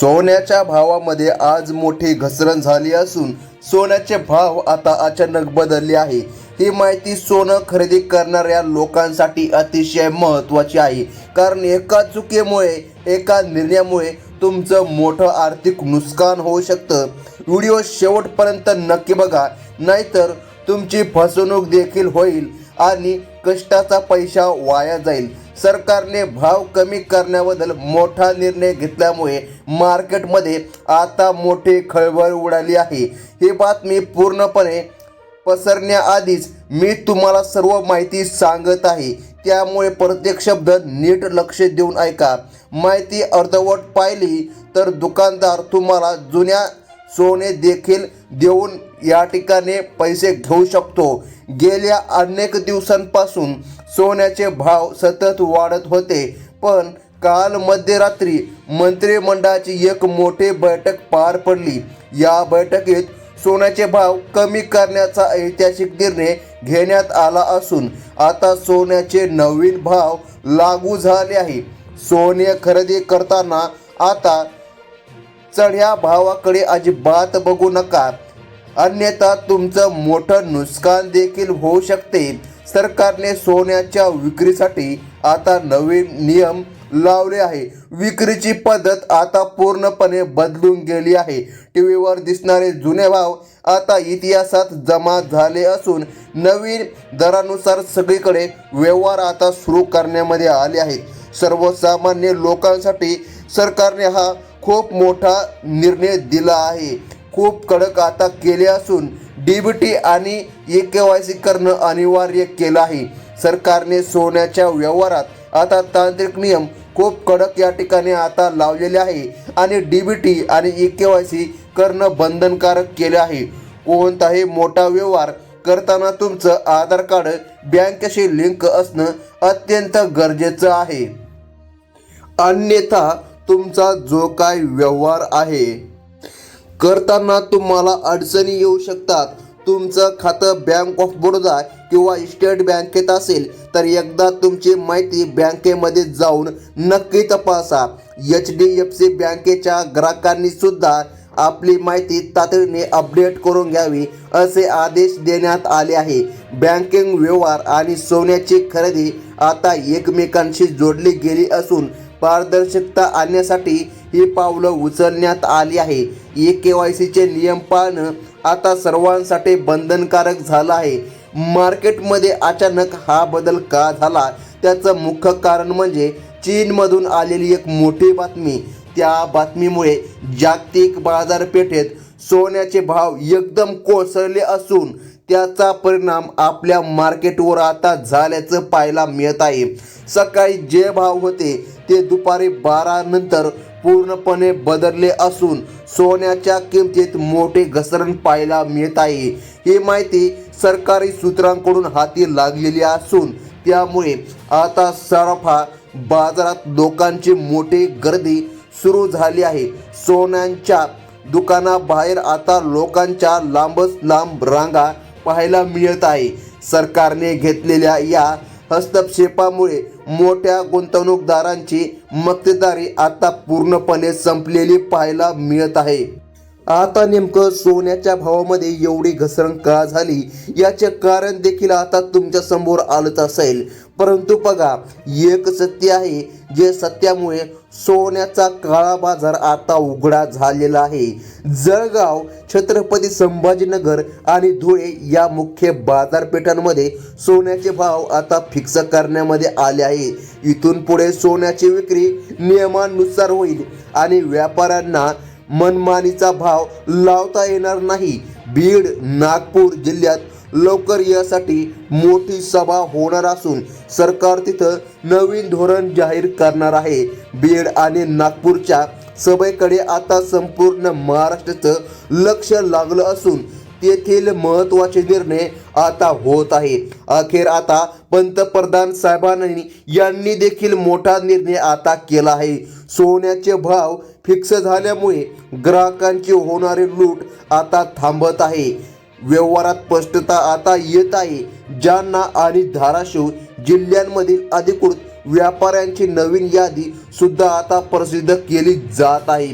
सोन्याच्या भावामध्ये आज मोठी घसरण झाली असून सोन्याचे भाव आता अचानक बदलले आहे। ही माहिती सोनं खरेदी करणाऱ्या लोकांसाठी अतिशय महत्त्वाची आहे, कारण एका चुकीमुळे, एका निर्णयामुळे तुमचं मोठं आर्थिक नुकसान होऊ शकतं। व्हिडिओ शेवटपर्यंत नक्की बघा, नाहीतर तुमची फसवणूक देखील होईल आणि कष्टाचा पैसा वाया जाईल। सरकारने भाव कमी करण्याबद्दल मोठा निर्णय घेतल्यामुळे मार्केटमध्ये आता मोठी खळबळ उडाली आहे। ही बातमी पूर्णपणे पसरण्याआधीच मी तुम्हाला सर्व माहिती सांगत आहे, त्यामुळे प्रत्येक शब्द नीट लक्ष देऊन ऐका। माहिती अर्धवट पाहिली तर दुकानदार तुम्हाला जुन्या सोने देखील देऊन या ठिकाणी पैसे घेऊ शकतो। गेल्या अनेक दिवसांपासून सोन्याचे भाव सतत वाढत होते, पण काल मध्यरात्री मंत्रिमंडळाची एक मोठी बैठक पार पडली। या बैठकीत सोन्याचे भाव कमी करण्याचा ऐतिहासिक निर्णय घेण्यात आला असून आता सोन्याचे नवीन भाव लागू झाले आहे। सोने खरेदी करताना आता चढ्या भावाकडे अजिबात बघू नका, अन्यथा तुमचं मोठं नुकसान देखील होऊ शकते। सरकारने सोन्याच्या विक्रीसाठी आता नवीन नियम लावले आहे। विक्रीची पद्धत आता पूर्णपणे बदलून गेली आहे। टीव्हीवर दिसणारे जुने भाव आता इतिहासात जमा झाले असून नवीन दरानुसार सगळीकडे व्यवहार आता सुरू करण्यामध्ये आले आहेत। सर्वसामान्य लोकांसाठी सरकारने हा खूप मोठा निर्णय दिला आहे। खूप कडक आता केले असून डीबीटी आणि केवायसी करणं अनिवार्य केलं आहे। सरकारने सोन्याच्या व्यवहारात आता तांत्रिक नियम खूप कडक या ठिकाणी आता लावलेले आहे आणि डीबीटी आणि केवायसी करणं बंधनकारक केले आहे। कोणताही मोठा व्यवहार करताना तुमचं आधार कार्ड बँकेशी लिंक असणं अत्यंत गरजेचं आहे, अन्यथा तुमचा जो काही व्यवहार आहे करताना तुम्हाला अडचणी येऊ शकतात। तुमचं खातं बँक ऑफ बडोदा किंवा स्टेट बँकेत असेल तर एकदा तुमची माहिती बँकेमध्ये जाऊन नक्की तपासा। HDFC बँकेच्या ग्राहकांनी सुद्धा आपली माहिती तातडीने अपडेट करून घ्यावी असे आदेश देण्यात आले आहे। बँकिंग व्यवहार आणि सोन्याची खरेदी आता एकमेकांशी जोडली गेली असून पारदर्शकता आणण्यासाठी ही पावलं उचलण्यात आली आहे। केवायसीचे नियम पाळणं आता सर्वांसाठी बंधनकारक झालं आहे। मार्केटमध्ये अचानक हा बदल का झाला, त्याचं मुख्य कारण म्हणजे चीनमधून आलेली एक मोठी बातमी। त्या बातमीमुळे जागतिक बाजारपेठेत सोन्याचे भाव एकदम कोसळले असून त्याचा परिणाम आपल्या मार्केटवर आता झाल्याचं पाहायला मिळत आहे। सकाळी जे भाव होते ते दुपारी 12 नंतर पूर्णपणे बदलले असून सोन्याच्या किमतीत मोठी घसरण पाहायला मिळत आहे। ही माहिती सरकारी सूत्रांकडून हाती लागलेली असून त्यामुळे आता सराफा बाजारात लोकांची मोठी गर्दी सुरू झाली आहे। सोन्याच्या दुकानाबाहेर आता लोकांच्या लांबच लांब रांगा पाहायला मिळत आहे। सरकारने घेतलेल्या या हस्तक्षेपामुळे मोठ्या गुंतवणूकदारांची मक्तेदारी आता पूर्णपणे संपलेली पाहायला मिळत आहे। आता नेमकं सोन्याच्या भावामध्ये एवढी घसरण का झाली याचे कारण देखील आता तुमच्या समोर आलंच असेल, परंतु बघा, एक सत्य आहे, जे सत्यामुळे सोन्याचा काळा बाजार आता उघडा झालेला आहे। जळगाव, छत्रपती संभाजीनगर आणि धुळे या मुख्य बाजारपेठांमध्ये सोन्याचे भाव आता फिक्स करण्यामध्ये आले आहे। इथून पुढे सोन्याची विक्री नियमानुसार होईल आणि व्यापाऱ्यांना मनमानीचा भाव लावता येणार नाही। बीड, नागपूर जिल्ह्यात लवकर यासाठी मोठी सभा होणार असून सरकार तिथं नवीन धोरण जाहीर करणार आहे। बीड आणि नागपूरच्या सभेकडे आता संपूर्ण महाराष्ट्राचं लक्ष लागलं असून तेथील महत्त्वाचे निर्णय आता होत आहे। अखेर आता पंतप्रधान साहेबांनी यांनी देखील मोठा निर्णय आता केला आहे। सोन्याचे भाव फिक्स झाल्यामुळे ग्राहकांची होणारी लूट आता थांबत आहे। व्यवहारात स्पष्टता आता येत आहे। जालना आणि धाराशिव जिल्ह्यांमधील अधिकृत व्यापाऱ्यांची नवीन यादी सुद्धा आता प्रसिद्ध केली जात आहे।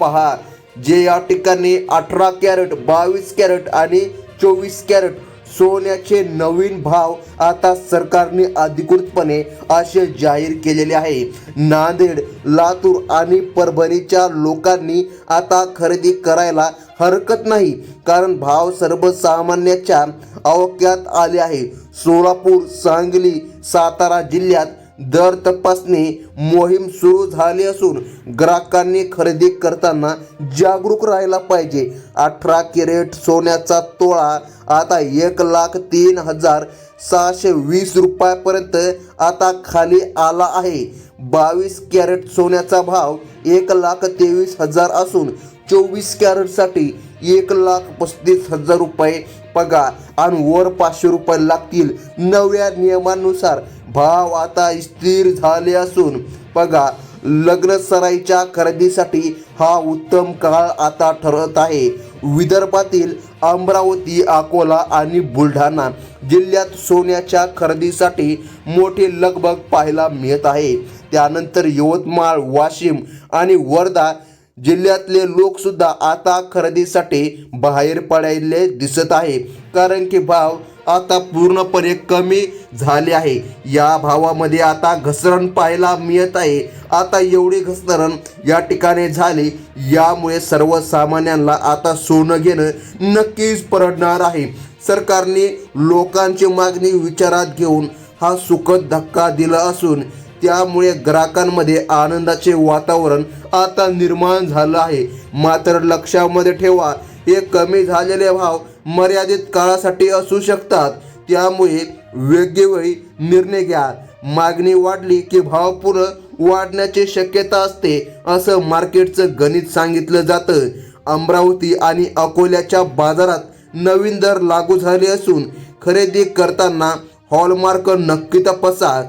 पहा, जे या ठिकाणी 18 कॅरेट, 22 कॅरेट आणि 24 कॅरेट सोन्याचे नवीन भाव आता सरकारने अधिकृतपणे असे जाहीर केलेले आहे. नांदेड, लातूर आणि परभणीच्या लोकांनी आता खरेदी करायला हरकत नाही, कारण भाव सर्वसामान्याच्या आवाक्यात आले आहे. सोलापूर, सांगली, सातारा जिल्ह्यात दर तपासणी मोहीम सुरू झाली असून ग्राहकांनी खरेदी करताना जागरूक राहायला पाहिजे. 18 कॅरेट सोन्याचा तोळा आता 1,03,620 रुपयापर्यंत आता खाली आला आहे. 22 कॅरेट सोन्याचा भाव 1,23,000 असून 24 कॅरेटसाठी 1,35,000 रुपये पगार आणि वर 500 रुपये लागतील. नव्या नियमानुसार भाव आता स्थिर झाले असून पगार लग्न सराईच्या खरेदीसाठी हा उत्तम काळ आता ठरत आहे. विदर्भातील अमरावती, अकोला आणि बुलढाणा जिल्ह्यात सोन्याच्या खरेदीसाठी मोठी लगबग पाहायला मिळत आहे. त्यानंतर यवतमाळ, वाशिम आणि वर्धा जिल्ह्यातले लोक सुद्धा आता खरेदीसाठी बाहेर पडलेले दिसत आहे, कारण की भाव आता पूर्णपणे कमी झाले आहे. या भावामध्ये आता घसरण पाहायला मिळत आहे. आता एवढी घसरण या ठिकाणी झाली, यामुळे सर्वसामान्यांना आता सोनं घेणं नक्कीच परवडणार आहे. सरकारने लोकांची मागणी विचारात घेऊन हा सुखद धक्का दिला असून त्यामुळे ग्राहकांमध्ये आनंदाचे वातावरण आता निर्माण झालं आहे. मात्र लक्षामध्ये ठेवा, हे कमी झालेले भाव मर्यादित काळासाठी असू शकतात, त्यामुळे वेगवेगळी निर्णय घ्या. मागणी वाढली की भाव पुन्हा वाढण्याची शक्यता असते, असं मार्केटचं गणित सांगितलं जातं. अमरावती आणि अकोल्याच्या बाजारात नवीन दर लागू झाले असून खरेदी करताना हॉलमार्क नक्की तपासा.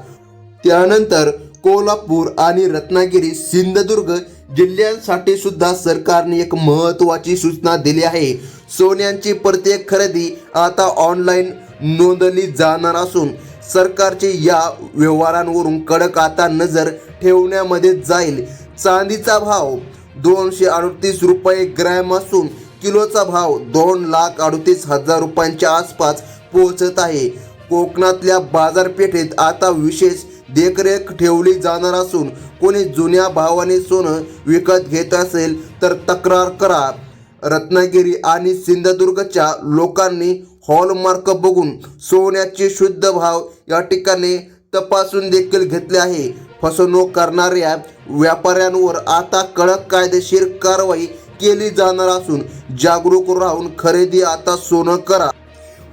त्यानंतर कोल्हापूर आणि रत्नागिरी, सिंधुदुर्ग जिल्ह्यांसाठी सुद्धा सरकारने एक महत्त्वाची सूचना दिली आहे. सोन्याची प्रत्येक खरेदी आता ऑनलाईन नोंदवली जाणार असून सरकारची या व्यवहारांवरून कडक आता नजर ठेवण्यामध्ये जाईल. चांदीचा भाव 238 रुपये ग्रॅम असून किलोचा भाव 2,38,000 रुपयांच्या आसपास पोहोचत आहे. कोकणातल्या बाजारपेठेत आता विशेष देखरेख ठेवली जाणार असून कोणी जुन्या भावाने सोनं विकत घेत असेल तर तक्रार करा. रत्नागिरी आणि सिंधुदुर्गच्या लोकांनी हॉलमार्क बघून सोन्याचे शुद्ध भाव या ठिकाणी तपासून देखील घेतले आहे. फसवणूक करणाऱ्या व्यापाऱ्यांवर आता कडक कायदेशीर कारवाई केली जाणार असून जागरूक राहून खरेदी आता सोनं करा.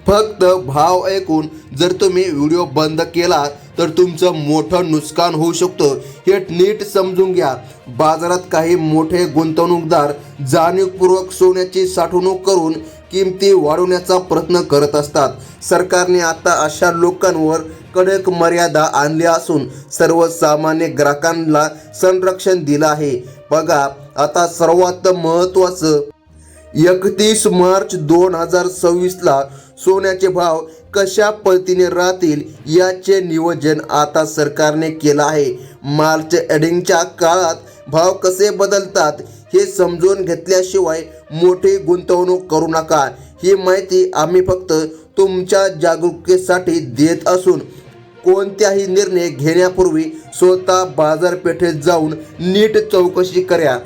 फक्त भाव ऐकून जर तुम्ही व्हिडिओ बंद केला तर तुमचं मोठं नुकसान होऊ शकतं, हे नीट समजून घ्या. बाजारात काही मोठे गुंतवणूकदार जाणीवपूर्वक सोन्याची साठवणूक करून किमती वाढवण्याचा प्रयत्न करत असतात. सरकारने आता अशा लोकांवर कडक मर्यादा आणल्या असून सर्वसामान्य ग्राहकांना संरक्षण दिलं आहे. बघा, आता सर्वात महत्त्वाचं, 31 मार्च 2026ला सोन्याचे भाव कशा पद्धतीने राहतील याचे नियोजन आता सरकारने केलं आहे. मार्च एंडिंगच्या काळात भाव कसे बदलतात हे समजून घेतल्याशिवाय मोठी गुंतवणूक करू नका. ही माहिती आम्ही फक्त तुमच्या जागरूकतेसाठी देत असून कोणत्याही निर्णय घेण्यापूर्वी स्वतः बाजारपेठेत जाऊन नीट चौकशी करा.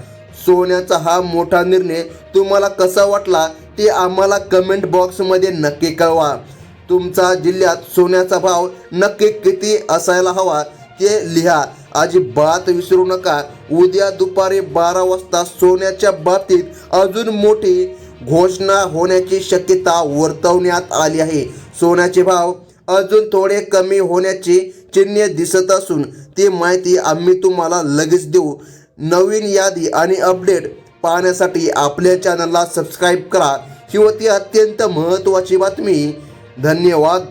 सोन्याचा हा मोठा निर्णय तुम्हाला कसा वाटला ते आम्हाला कमेंट बॉक्समध्ये नक्की कळवा. तुमचा जिल्ह्यात सोन्याचा भाव नक्की किती असायला हवा ते लिहा. अजिबात विसरू नका, उद्या दुपारी 12 वाजता सोन्याच्या बाबतीत अजून मोठी घोषणा होण्याची शक्यता वर्तवण्यात आली आहे. सोन्याचे भाव अजून थोडे कमी होण्याची चिन्हे दिसत असून ती माहिती आम्ही तुम्हाला लगेच देऊ. नवीन यादी आणि अपडेट पाहण्यासाठी आपल्या चॅनलला सबस्क्राईब करा. ही होती अत्यंत महत्त्वाची बातमी. धन्यवाद.